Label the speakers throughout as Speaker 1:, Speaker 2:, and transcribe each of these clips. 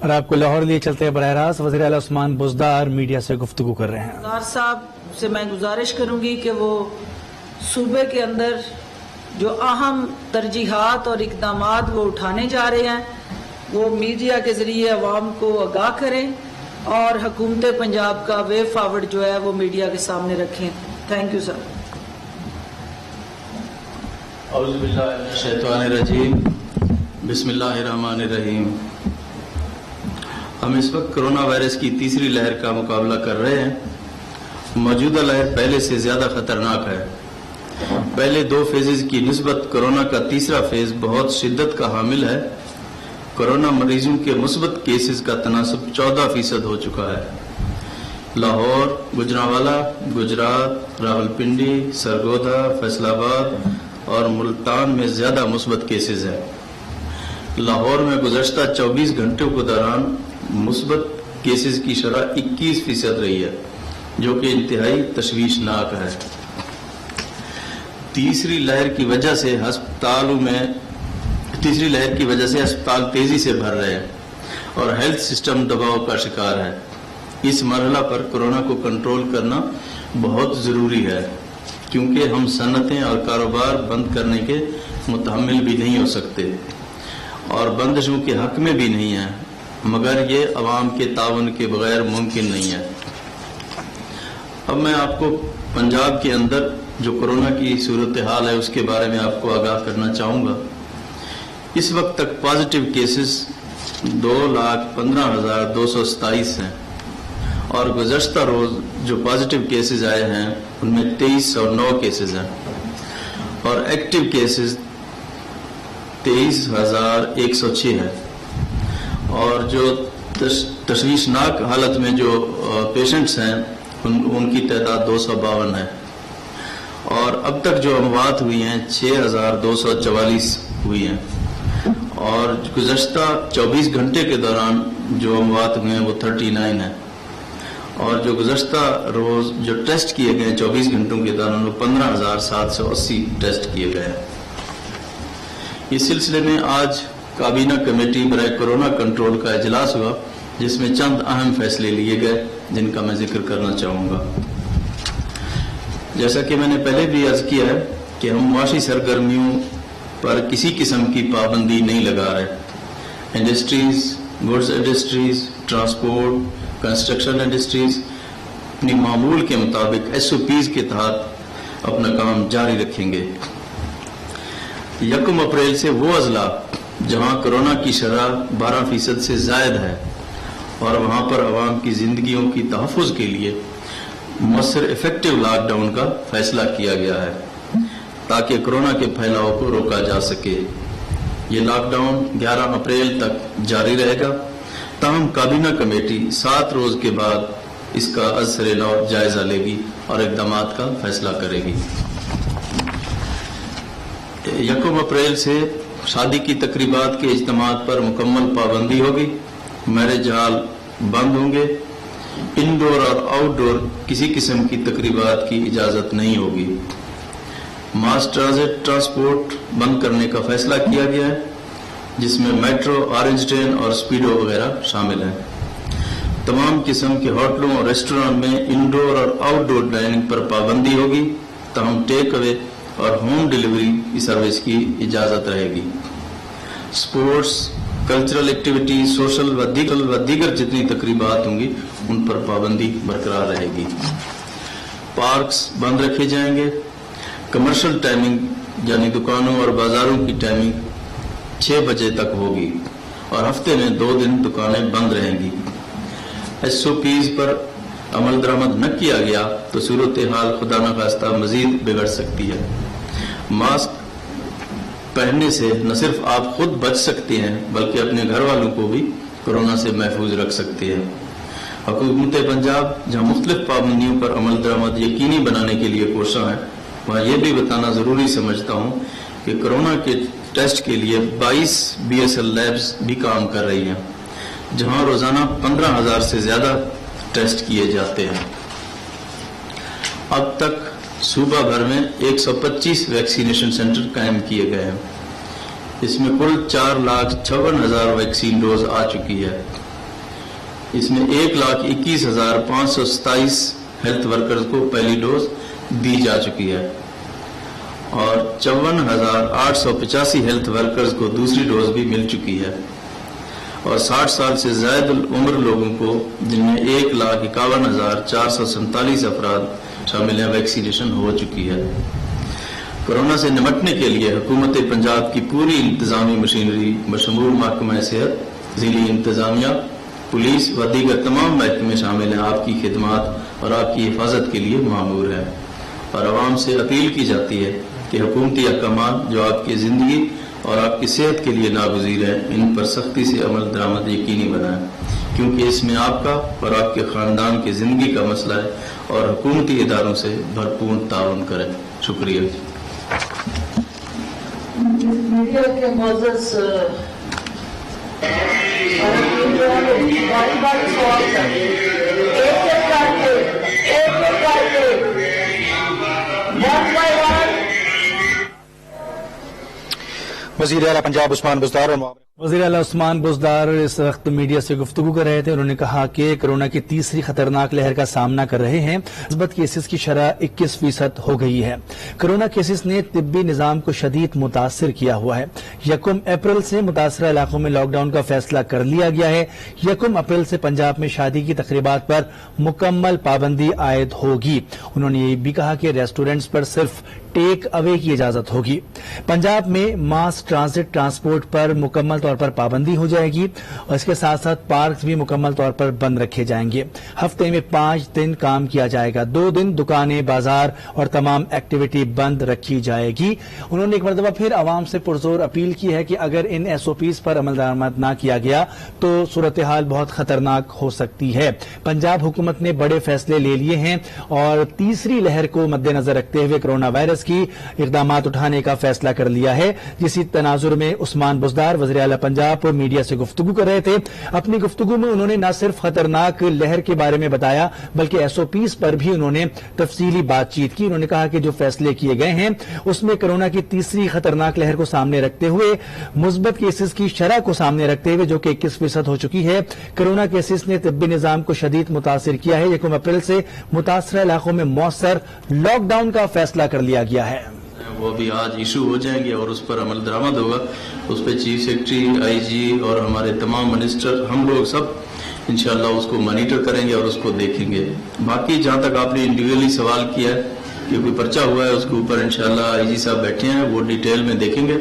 Speaker 1: اور آپ کو لاہور لیے چلتے ہیں براہ راست وزیر اعلیٰ عثمان بزدار میڈیا سے گفتگو کر رہے ہیں.
Speaker 2: بزدار صاحب سے میں گزارش کروں گی کہ وہ صوبے کے اندر جو اہم ترجیحات اور اقدامات وہ اٹھانے جا رہے ہیں وہ میڈیا کے ذریعے عوام کو آگاہ کریں اور حکومت پنجاب کا وے فارورڈ جو ہے وہ میڈیا کے سامنے رکھیں. Thank you sir.
Speaker 3: اعوذ باللہ من الشیطان الرجیم بسم اللہ الرحمن الرحیم. ہم اس وقت کرونا وائرس کی تیسری لہر کا مقابلہ کر رہے ہیں. موجودہ لہر پہلے سے زیادہ خطرناک ہے. پہلے 2 فیزز کی نسبت کرونا کا تیسرا فیز بہت شدت کا حامل ہے. کرونا مریضوں کے مثبت کیسز کا تناسب 14% ہو چکا ہے. لاہور، گجرانوالہ، گجرات، راولپنڈی، سرگودا، فیصل آباد اور ملتان میں زیادہ مثبت کیسز ہیں. لاہور میں گزشتہ 24 گھنٹوں کے دوران مثبت کیسز کی شرح 21% رہی ہے جو کہ انتہائی تشویشناک ہے. تیسری لہر کی وجہ سے ہسپتال تیزی سے بھر رہے ہیں اور ہیلتھ سسٹم دباؤ کا شکار ہے. اس مرحلہ پر کورونا کو کنٹرول کرنا بہت ضروری ہے کیونکہ ہم صنعتیں اور کاروبار بند کرنے کے متحمل بھی نہیں ہو سکتے اور بندشوں کے حق میں بھی نہیں ہیں، مگر یہ عوام کے تعاون کے بغیر ممکن نہیں ہے. اب میں آپ کو پنجاب کے اندر جو کورونا کی صورتحال ہے اس کے بارے میں آپ کو آگاہ کرنا چاہوں گا. اس وقت تک پازیٹیو کیسز 2,15,227 ہیں اور گزشتہ روز جو پازیٹیو کیسز آئے ہیں ان میں 2,309 کیسز ہیں اور ایکٹیو کیسز 23,106 ہے اور جو تشویشناک حالت میں جو پیشنٹس ہیں ان کی تعداد 252 ہے اور اب تک جو اموات ہوئی ہیں 6,244 ہوئی ہیں اور گزشتہ 24 گھنٹے کے دوران جو اموات ہوئے ہیں وہ 39 ہیں اور جو گزشتہ روز جو ٹیسٹ کیے گئے 24 گھنٹوں کے دوران وہ 15,780 ٹیسٹ کیے گئے ہیں. اس سلسلے میں آج کابینہ کمیٹی برائے کورونا کنٹرول کا اجلاس ہوا جس میں چند اہم فیصلے لیے گئے جن کا میں ذکر کرنا چاہوں گا. جیسا کہ میں نے پہلے بھی عرض کیا ہے کہ ہم معاشی سرگرمیوں پر کسی قسم کی پابندی نہیں لگا رہے. Industries, goods industries, transport, construction industries اپنی معمول کے مطابق SOPs کے تحت اپنا کام جاری رکھیں گے. 1 اپریل سے وہ اضلاع جہاں کورونا کی شرح 12% سے زائد ہے اور وہاں پر عوام کی زندگیوں کی تحفظ کے لیے مؤثر افیکٹو لاک ڈاؤن کا فیصلہ کیا گیا ہے تاکہ کورونا کے پھیلاؤ کو روکا جا سکے. یہ لاک ڈاؤن 11 اپریل تک جاری رہے گا. تاہم کابینہ کمیٹی 7 روز کے بعد اس کا از سر نو جائزہ لے گی اور اقدامات کا فیصلہ کرے گی. 1 اپریل سے شادی کی تقریبات کے اجتماعات پر مکمل پابندی ہوگی. میرج ہال بند ہوں گے. انڈور اور آؤٹ ڈور کسی قسم کی تقریبات کی اجازت نہیں ہوگی. ماس ٹرانسپورٹ بند کرنے کا فیصلہ کیا گیا ہے جس میں میٹرو، آرنج ٹرین اور اسپیڈو وغیرہ شامل ہیں. تمام قسم کے ہوٹلوں اور ریسٹوران میں انڈور اور آؤٹ ڈور ڈائننگ پر پابندی ہوگی. تاہم ٹیک اوے اور ہوم ڈیلیوری کی سروس کی اجازت رہے گی. سپورٹس، کلچرل ایکٹیویٹی، سوشل و دیگر جتنی تقریبات ہوں گی ان پر پابندی برقرار رہے گی. پارکس بند رکھے جائیں گے. کمرشل ٹائمنگ یعنی دکانوں اور بازاروں کی ٹائمنگ 6 بجے تک ہوگی اور ہفتے میں 2 دن دکانیں بند رہیں گی. SOPs پر عمل درآمد نہ کیا گیا تو صورتحال خدا نخواستہ مزید بگڑ سکتی ہے. ماسک پہننے سے نہ صرف آپ خود بچ سکتے ہیں بلکہ اپنے گھر والوں کو بھی کورونا سے محفوظ رکھ سکتے ہیں. حکومت پنجاب جہاں مختلف پابندیوں پر عمل درآمد یقینی بنانے کے لیے کوشاں ہے وہاں یہ بھی بتانا ضروری سمجھتا ہوں کہ کورونا کے ٹیسٹ کے لیے 22 BSL لیبز بھی کام کر رہی ہیں جہاں روزانہ 15,000 سے زیادہ ٹیسٹ کیے جاتے ہیں. اب تک صوبہ بھر میں 125 ویکسینیشن سینٹر قائم کیے گئے ہیں. اس میں کل 4,56,000 ویکسین ڈوز آ چکی ہے. اس میں 1,21,527 ہیلتھ ورکرز کو پہلی ڈوز دی جا چکی ہے اور 54,885 ہیلتھ ورکرز کو دوسری ڈوز بھی مل چکی ہے اور 60 سال سے زائد عمر لوگوں کو جن میں 1,51,447 افراد شامل ہیں ویکسینیشن ہو چکی ہے۔ کورونا سے نمٹنے کے لیے حکومت پنجاب کی پوری انتظامی مشینری بشمول محکمہ صحت، ضلعی انتظامیہ، پولیس و دیگر تمام محکمے شامل ہیں آپ کی خدمات اور آپ کی حفاظت کے لیے مامور ہے اور عوام سے اپیل کی جاتی ہے کہ حکومتی احکامات جو آپ کی زندگی اور آپ کی صحت کے لیے ناگزیر ہیں ان پر سختی سے عمل درآمد یقینی بنائیں، کیونکہ اس میں آپ کا اور آپ کے خاندان کی زندگی کا مسئلہ ہے اور حکومتی اداروں سے بھرپور تعاون کریں۔ شکریہ۔
Speaker 2: میڈیا کے معزز باری باری سوال کریں، ایک کر کے one by one۔
Speaker 4: وزیر اعلیٰ پنجاب عثمان بزدار اور
Speaker 1: وزیر اعلیٰ عثمان بزدار اس وقت میڈیا سے گفتگو کر رہے تھے۔ انہوں نے کہا کہ کورونا کی تیسری خطرناک لہر کا سامنا کر رہے ہیں، مثبت کیسز کی شرح 21% ہو گئی ہے۔ کورونا کیسز نے طبی نظام کو شدید متاثر کیا ہوا ہے۔ 1 اپریل سے متاثرہ علاقوں میں لاک ڈاؤن کا فیصلہ کر لیا گیا ہے۔ 1 اپریل سے پنجاب میں شادی کی تقریبات پر مکمل پابندی عائد ہوگی۔ انہوں نے یہ بھی کہا کہ ریسٹورینٹس پر صرف ٹیک اوے کی اجازت ہوگی۔ پنجاب میں ماس ٹرانزٹ ٹرانسپورٹ پر مکمل طور پر پابندی ہو جائے گی اور اس کے ساتھ ساتھ پارکس بھی مکمل طور پر بند رکھے جائیں گے۔ ہفتے میں 5 دن کام کیا جائے گا، 2 دن دکانیں، بازار اور تمام ایکٹیویٹی بند رکھی جائے گی۔ انہوں نے ایک مرتبہ پھر عوام سے پرزور اپیل کی ہے کہ اگر ان SOPs پر عمل درآمد نہ کیا گیا تو صورتحال بہت خطرناک ہو سکتی ہے۔ پنجاب حکومت نے بڑے فیصلے لے لیے ہیں اور تیسری لہر کو مد نظر رکھتے ہوئے کورونا وائرس کی اقدامات اٹھانے کا فیصلہ کر لیا ہے۔ جسی تناظر میں عثمان بزدار وزیر اعلیٰ پنجاب میڈیا سے گفتگو کر رہے تھے۔ اپنی گفتگو میں انہوں نے نہ صرف خطرناک لہر کے بارے میں بتایا بلکہ SOPs پر بھی انہوں نے تفصیلی بات چیت کی۔ انہوں نے کہا کہ جو فیصلے کیے گئے ہیں اس میں کورونا کی تیسری خطرناک لہر کو سامنے رکھتے ہوئے، مثبت کیسز کی شرح کو سامنے رکھتے ہوئے جو کہ 21% ہو چکی ہے، کورونا کیسز نے طبی نظام کو شدید متاثر کیا ہے۔ 1 اپریل سے متاثرہ علاقوں میں مؤثر لاک ڈاؤن کا فیصلہ کر لیا گیا ہے۔
Speaker 3: وہ بھی آج ایشو ہو جائیں گے اور اس پر عمل درآمد ہوگا۔ اس پہ چیف سیکرٹری، IG اور ہمارے تمام منسٹر، ہم لوگ سب انشاءاللہ اس کو مانیٹر کریں گے اور اس کو دیکھیں گے۔ باقی جہاں تک آپ نے انڈیویجولی سوال کیا ہے کہ کوئی پرچہ ہوا ہے، اس کے اوپر انشاءاللہ IG صاحب بیٹھے ہیں، وہ ڈیٹیل میں دیکھیں گے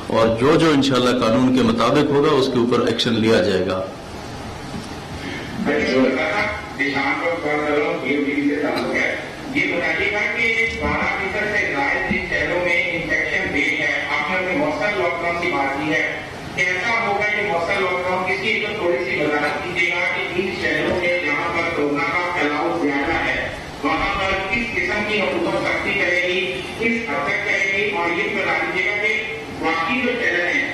Speaker 3: اور جو انشاءاللہ قانون کے مطابق ہوگا اس کے اوپر ایکشن لیا جائے گا۔
Speaker 5: یہ بتائیے گا کہ 12% سے زائد جن شہروں میں انفیکشن ریٹ ہے، آپ نے مؤثر لاک ڈاؤن کی بات کی ہے، کیسا ہوگا یہ مؤثر لاک ڈاؤن؟ اس کی ایک تھوڑی سی وضاحت کیجیے گا کہ ان شہروں میں جہاں پر کورونا کا پھیلاؤ زیادہ ہے وہاں پر کس قسم کی حکومت سختی کرے گی، کس حد تک کرے گی، اور یہ بتا دیجیے گا کہ باقی جو شہر ہیں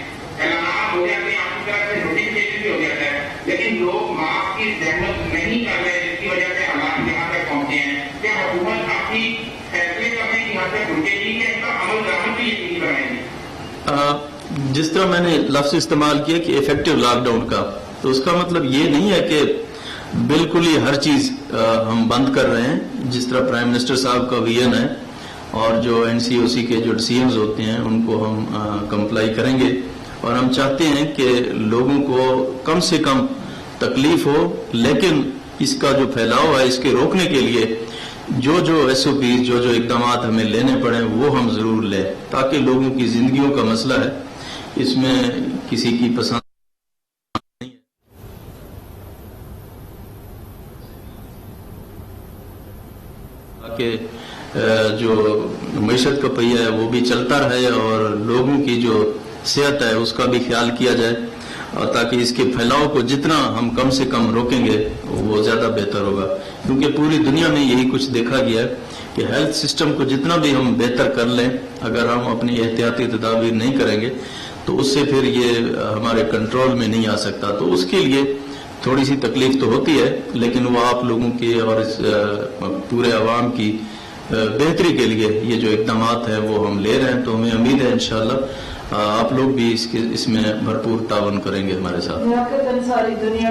Speaker 5: اعلانات ہو جاتے ہیں، آپ کی طرف سے نوٹیفکیشن بھی ہو جاتا ہے، لیکن لوگ ماسک کی زحمت نہیں کر رہے جس کی وجہ سے حالات یہاں تک پہنچے ہیں۔ کیا حکومت کافی فیصلے کرنے کی یہاں تک رکے گی کہ ان کا عمل درآمد بھی یقینی بنائے گی؟
Speaker 3: جس طرح میں نے لفظ استعمال کیا کہ ایفیکٹو لاک ڈاؤن کا، تو اس کا مطلب یہ نہیں ہے کہ بالکل ہی ہر چیز ہم بند کر رہے ہیں۔ جس طرح پرائم منسٹر صاحب کا ویژن ہے اور جو NCOC کے جو ڈیسیژنز ہوتے ہیں ان کو ہم کمپلائی کریں گے اور ہم چاہتے ہیں کہ لوگوں کو کم سے کم تکلیف ہو، لیکن اس کا جو پھیلاؤ ہے اس کے روکنے کے لیے جو SOPs جو اقدامات ہمیں لینے پڑیں وہ ہم ضرور لیں، تاکہ لوگوں کی زندگیوں کا مسئلہ ہے، اس میں کسی کی پسند نہیں ہے تاکہ جو معیشت کا پہیہ ہے وہ بھی چلتا رہے اور لوگوں کی جو صحت ہے اس کا بھی خیال کیا جائے، اور تاکہ اس کے پھیلاؤ کو جتنا ہم کم سے کم روکیں گے وہ زیادہ بہتر ہوگا، کیونکہ پوری دنیا میں یہی کچھ دیکھا گیا ہے کہ ہیلتھ سسٹم کو جتنا بھی ہم بہتر کر لیں، اگر ہم اپنی احتیاطی تدابیر نہیں کریں گے تو اس سے پھر یہ ہمارے کنٹرول میں نہیں آ سکتا۔ تو اس کے لیے تھوڑی سی تکلیف تو ہوتی ہے، لیکن وہ آپ لوگوں کی اور اس پورے عوام کی بہتری کے لیے یہ جو اقدامات ہیں وہ ہم لے رہے ہیں، تو ہمیں امید ہے انشاءاللہ آپ لوگ بھی اس میں بھرپور تعاون کریں گے ہمارے ساتھ۔
Speaker 2: ساری دنیا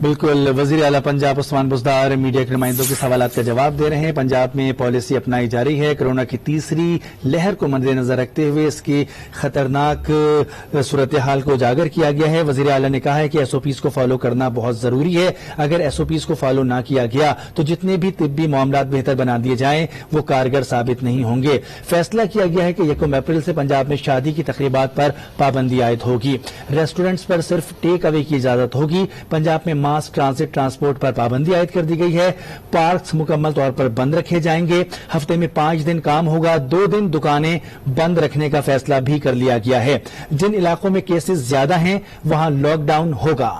Speaker 1: بالکل وزیر اعلیٰ پنجاب عثمان بزدار میڈیا کے نمائندوں کے سوالات کا جواب دے رہے ہیں. پنجاب میں پالیسی اپنائی جا رہی ہے. کورونا کی تیسری لہر کو مد نظر رکھتے ہوئے اس کی خطرناک صورتحال کو اجاگر کیا گیا ہے. وزیر اعلیٰ نے کہا ہے کہ ایس او پیز کو فالو کرنا بہت ضروری ہے. اگر ایس او پیز کو فالو نہ کیا گیا تو جتنے بھی طبی معاملات بہتر بنا دیے جائیں وہ کارگر ثابت نہیں ہوں گے. فیصلہ کیا گیا ہے کہ 1 اپریل سے پنجاب میں شادی کی تقریبات پر پابندی عائد ہوگی. ریسٹورینٹس پر صرف ٹیک اوے کی اجازت ہوگی. پنجاب میں ماس ٹرانزٹ ٹرانسپورٹ پر پابندی عائد کر دی گئی ہے. پارکس مکمل طور پر بند رکھے جائیں گے. ہفتے میں 5 دن کام ہوگا. 2 دن دکانیں بند رکھنے کا فیصلہ بھی کر لیا گیا ہے. جن علاقوں میں کیسز زیادہ ہیں وہاں لاک ڈاؤن ہوگا.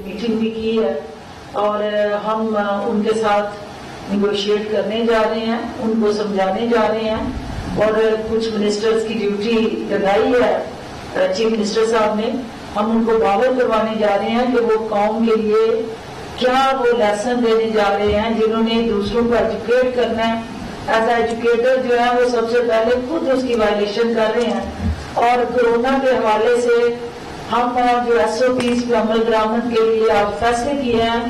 Speaker 2: میٹنگ بھی کی ہے اور ہم ان کے ساتھ نیگوشیٹ کرنے جا رہے ہیں, ان کو سمجھانے جا رہے ہیں اور کچھ منسٹرز کی ڈیوٹی لگائی ہے چیف منسٹر صاحب نے. ہم ان کو باور کروانے جا رہے ہیں کہ وہ قوم کے لیے کیا وہ لیسن دینے جا رہے ہیں جنہوں نے دوسروں کو ایجوکیٹ کرنا ہے. ایز اے ایجوکیٹر جو ہے وہ سب سے پہلے خود اس کی وائلیشن کر رہے ہیں. اور کورونا کے حوالے سے ہم جو ایس او پیز پہ عمل درآمد کے لیے آج فیصلے کیے ہیں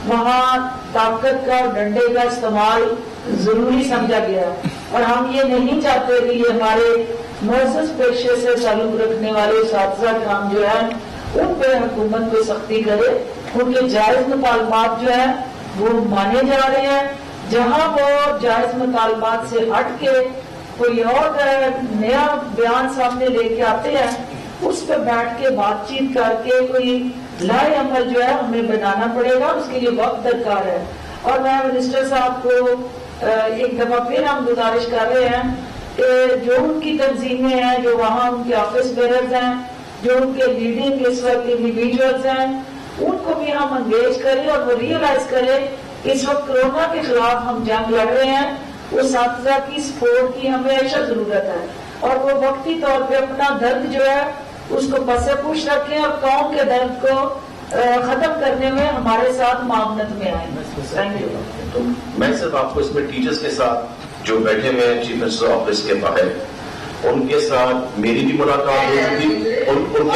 Speaker 2: وہاں طاقت کا اور ڈنڈے کا استعمال ضروری سمجھا گیا اور ہم یہ نہیں چاہتے کہ یہ ہمارے معزز پیشے سے تعلق رکھنے والے اساتذہ کام جو ہے ان پہ حکومت کو سختی کرے. ان کے جائز مطالبات جو ہیں وہ مانے جا رہے ہیں. جہاں وہ جائز مطالبات سے ہٹ کے کوئی اور نیا بیان سامنے لے کے آتے ہیں اس پہ بیٹھ کے بات چیت کر کے کوئی لائے عمل جو ہے ہمیں بنانا پڑے گا. اس کے لیے وقت درکار ہے. اور میں منسٹر صاحب کو ایک دفعہ پھر ہم گزارش کر رہے ہیں کہ جو ان کی تنظیمیں ہیں, جو وہاں ان کے آفس بیررز ہیں, جو ان کے لیڈنگ اس وقت انڈیویجولز ہیں, ان کو بھی ہم انگیج کریں اور وہ ریئلائز کریں اس وقت کورونا کے خلاف ہم جنگ لڑ رہے ہیں. اس اساتذہ کی سپورٹ کی ہمیشہ ضرورت ہے اور وہ وقتی طور پہ اپنا درد جو ہے اس کو پس پوش رکھیں اور قوم کے درد کو ختم کرنے میں ہمارے ساتھ معاونت میں آئیں. Thank you.
Speaker 6: تو میں صرف آپ کو اس میں ٹیچرز کے ساتھ جو بیٹھے ہوئے ہیں چیف منسٹر آفس کے باہر ان کے ساتھ میری بھی ملاقات ہو چکی. ان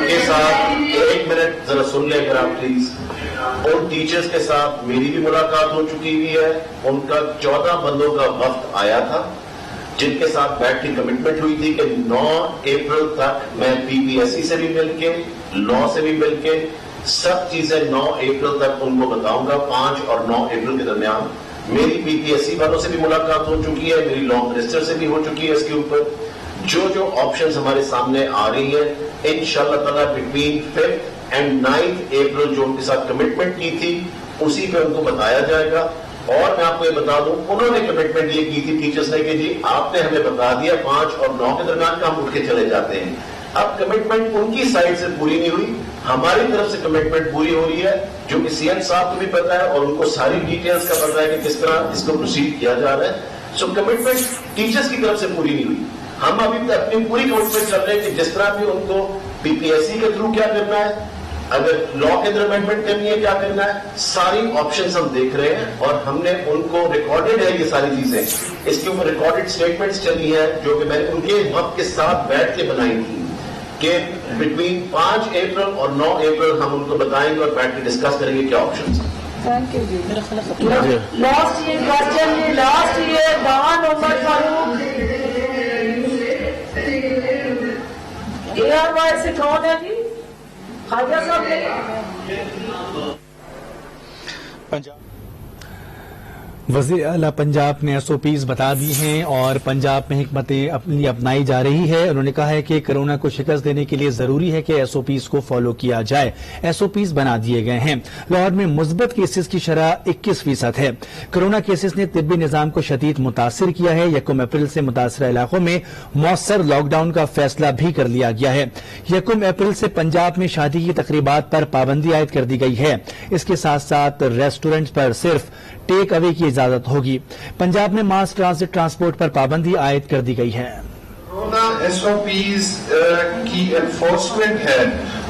Speaker 6: کے ساتھ 1 منٹ ذرا سن لیں اگر آپ پلیز. ان ٹیچرز کے ساتھ میری بھی ملاقات ہو چکی ہوئی ہے. ان کا 14 بندوں کا وفد آیا تھا جن کے ساتھ بیٹھ کی کمٹمنٹ ہوئی تھی کہ 9 اپریل تک میں پی پی ایس سی سے بھی مل کے لا سے بھی مل کے سب چیزیں 9 اپریل تک ان کو بتاؤں گا. 5 اور 9 اپریل کے درمیان میری پی پی ایس سی والوں سے بھی ملاقات ہو چکی ہے, میری لا منسٹر سے بھی ہو چکی ہے. اس کے اوپر جو آپشنز ہمارے سامنے آ رہی ہیں انشاءاللہ تعالیٰ بٹوین 5 اینڈ 9 اپریل جو ان کے ساتھ کمٹمنٹ کی تھی اسی پہ ان کو بتایا جائے گا. اور میں آپ کو یہ بتا دوں انہوں نے کمٹمنٹ یہ کی تھی ٹیچرز نے کہ جی آپ نے ہمیں بتا دیا 5 اور 9 کے درمیان کا ہم اٹھ کے چلے جاتے ہیں. اب کمٹمنٹ ان کی سائڈ سے پوری نہیں ہوئی, ہماری طرف سے کمٹمنٹ پوری ہو رہی ہے جو کہ سی ایم صاحب کو بھی پتا ہے اور ان کو ساری ڈیٹیلز کا پتا ہے کہ کس طرح اس کو پروسیڈ کیا جا رہا ہے. سو کمٹمنٹ ٹیچرز کی طرف سے پوری نہیں ہوئی. ہم ابھی اپنی پوری کمٹمنٹ چل رہے ہیں کہ جس طرح بھی ان کو پی پی ایس سی کے تھرو کیا کرنا ہے, اگر لا کے اندر امینڈمنٹ کرنی ہے کیا کرنا ہے, ساری آپشنز ہم دیکھ رہے ہیں اور ہم نے ان کو ریکارڈڈ ہے یہ ساری چیزیں. اس کے اوپر ریکارڈڈ سٹیٹمنٹس چلی ہے جو کہ میں نے ان کے وقت کے ساتھ بیٹھ کے بنائی تھی کہ بٹوین 5 اپریل اور 9 اپریل ہم ان کو بتائیں گے اور بیٹھ کے ڈسکس کریں گے کیا آپشنز ہیں.
Speaker 2: تھینک یو جی. لاسٹ یہ کوشچن لاسٹ یہ بان عمر فاروق ایئر وائز سے کون ہے جی؟ خواجہ صاحب.
Speaker 1: وزیر اعلیٰ پنجاب نے ایس او پیز بتا دی ہیں اور پنجاب میں حکمتیں اپنی اپنائی جا رہی ہے. انہوں نے کہا ہے کہ کورونا کو شکست دینے کے لیے ضروری ہے کہ ایس او پیز کو فالو کیا جائے. ایس او پیز بنا دیے گئے ہیں. لاہور میں مثبت کیسز کی شرح 21% ہے. کورونا کیسز نے طبی نظام کو شدید متاثر کیا ہے. 1 اپریل سے متاثرہ علاقوں میں مؤثر لاک ڈاؤن کا فیصلہ بھی کر لیا گیا ہے. 1 اپریل سے پنجاب میں شادی کی تقریبات پر پابندی عائد کر دی گئی ہے. اس کے ساتھ ساتھ ریسٹورینٹ پر صرف ٹیک اوے کی اجازت ہوگی. پنجاب میں ماس ٹرانزٹ ٹرانسپورٹ پر پابندی عائد کر دی گئی ہے.
Speaker 7: کورونا ایس او پیز کی انفورسمنٹ ہے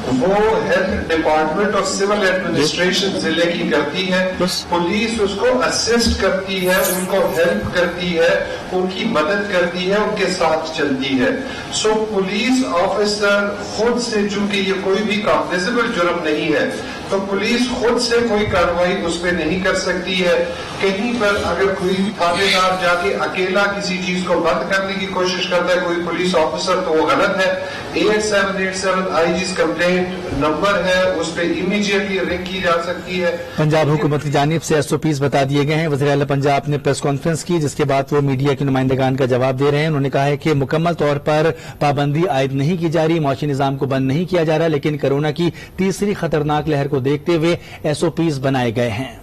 Speaker 7: وہ ہیلتھ ڈپارٹمنٹ اور سول ایڈمنسٹریشن ضلع کی کرتی ہے. پولیس اس کو اسسٹ کرتی ہے, ان کو ہیلپ کرتی ہے, ان کی مدد کرتی ہے, ان کے ساتھ چلتی ہے. سو پولیس آفیسر خود سے چونکہ یہ کوئی بھی کاگنیزیبل جرم نہیں ہے تو پولیس خود سے کوئی کارروائی اس پہ نہیں کر سکتی ہے. کہیں پر اگر کوئی تھانے دار جا کے اکیلا کسی چیز کو بند کرنے کی کوشش کرتا ہے کوئی پولیس آفیسر تو وہ غلط ہے. 8787 IG's کمپلینٹ نمبر ہے, اس پہ امیڈیٹلی رنگ کی جا سکتی ہے.
Speaker 1: پنجاب حکومت کی جانب سے SOPs بتا دیے گئے ہیں. وزیر اعلیٰ پنجاب نے پریس کانفرنس کی جس کے بعد وہ میڈیا کے نمائندگان کا جواب دے رہے ہیں. انہوں نے کہا ہے کہ مکمل طور پر پابندی عائد نہیں کی جا رہی, معاشی نظام کو بند نہیں کیا جا رہا, لیکن کورونا کی تیسری خطرناک لہر کو دیکھتے ہوئے SOPs بنائے گئے ہیں.